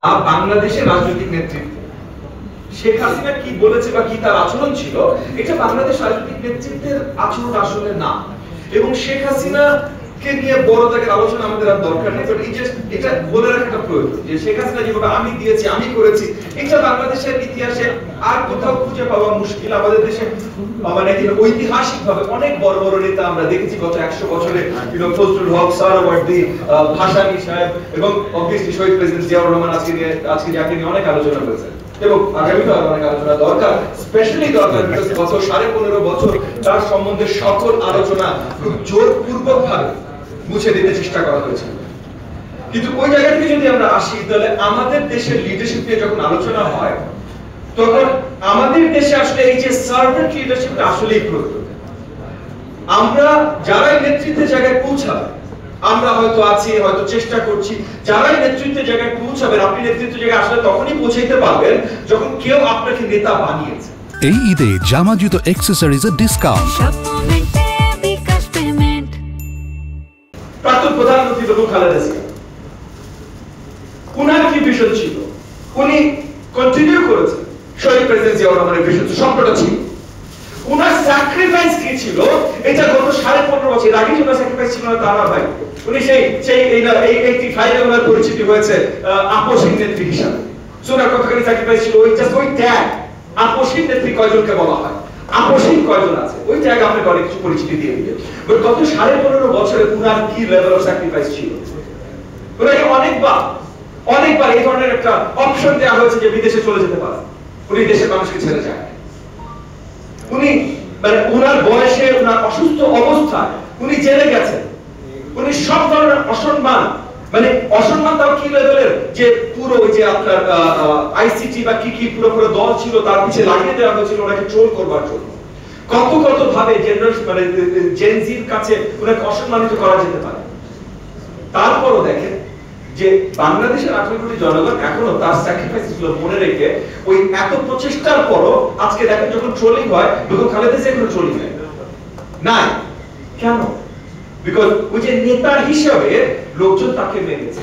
বাংলাদেশের রাজনৈতিক নেতৃত্ব শেখ হাসিনা কি বলেছে বা কি তার আচরণ ছিল, এটা বাংলাদেশ রাজনৈতিক নেতৃত্বের আচরণ আসলে না। এবং শেখ হাসিনা কে নিয়ে বড় জায়গার আলোচনা আমাদের আর দরকার নেই, বাট এটা বলে রাখাটা প্রয়োজন যে শেখ হাসিনা যেভাবে আমি দিয়েছি, আমি করেছি, এটা বাংলাদেশের ইতিহাসে আর কোথাও খুঁজে পাওয়া মুশকিল। আমাদের দেশে মানে ঐতিহাসিক ভাবে অনেক বড় বড় নেতা আমরা দেখেছি গত 100 বছরে, ফজলুল হক, সোহরাওয়ার্দী, ভাসানী সাহেব এবং অবভিয়াসলি শহীদ প্রেসিডেন্ট জিয়াউর রহমান আজকে যাকে নিয়ে অনেক আলোচনা হয়েছে এবং আগামীতেও অনেক আলোচনা দরকার, স্পেশালি দরকার বিকজ গত 15.5 বছর তার সম্বন্ধে সকল আলোচনা খুব জোরপূর্বক ভাবে মুছে দিতে চেষ্টা করা হয়েছে। কিন্তু ওই জায়গা থেকে যদি আমরা আসি, তাহলে আমাদের দেশের লিডারশিপ নিয়ে যখন আলোচনা হয়, তখন আমাদের দেশে আসলে এই যে সার্ভেন্ট লিডারশিপটা আসলেই প্রয়োজন। আমরা যারাই নেতৃত্বের জায়গায় পৌঁছাবে, আমরা হয়তো আছি, হয়তো চেষ্টা করছি, যারাই নেতৃত্বের জায়গায় পৌঁছাবেন, আপনি নেতৃত্বের জায়গায় আসলে তখনই পৌঁছাইতে পারবেন যখন কেউ আপনাকে নেতা বানিয়েছে। এই ঈদে জামা জুতো অ্যাকসেসরিজের ডিসকাউন্ট। প্রাক্তন প্রধানমন্ত্রী বেগম খালেদা জিয়া, উনার কি ভিশন ছিল? উনি কন্টিনিউ করেছেন শহীদ প্রেসিডেন্ট জিয়াউর রহমানের ভিশন, সবটা ছিল। উনার স্যাক্রিফাইস কি ছিল? এটা গত 15.5 বছর আগে যে স্যাক্রিফাইস ছিল না তা না ভাই। উনি সেই 85 ওনার পরিচিতি হয়েছে আপসহীন নেত্রী হিসাবে। সোনার কতখানি স্যাক্রিফাইস ছিল? ওই জাস্ট ওই ট্যাগ আপসহীন নেত্রী কয়জনকে বলা হয়, আপসহীন কয়জন আছে, ওই ট্যাগ আপনাকে অনেক কিছু পরিচিতি দিয়ে দিবে। বাট গত 15.5 বছরে উনার কি লেভেল অফ স্যাক্রিফাইস ছিল? উনাকে অনেকবার এই ধরনের একটা অপশন দেওয়া হয়েছে যে বিদেশে চলে যেতে পারে, উনি দেশের মানুষকে ছেড়ে যায়। উনি মানে উনার বয়সে, উনার অসুস্থ অবস্থায় উনি জেলে গেছেন। উনি সব ধরনের অসম্মান, মানে অসম্মান তাও কি লেভেলের, যে পুরো ওই যে আপনার আইসিটি বা কি পুরো দল ছিল তার পিছে লাগিয়ে দেওয়া হয়েছিল ওনাকে ট্রোল করবার জন্য। কত ভাবে জেনারেল মানে জেনজির কাছে ওনাকে অসম্মানিত করা যেতে পারে। তারপরও দেখেন যে বাংলাদেশের 18 কোটি জনগণ এখনো তার স্যাক্রিফাইস গুলো মনে রেখে ওই এত প্রচেষ্টার পরও আজকে দেখেন যখন ট্রোলিং হয়, বেগম খালেদা জিয়া কোনো ট্রোলিং হয় নাই। কেন? বিকজ ওই যে নেতা হিসেবে লোকজন তাকে মেনেছে।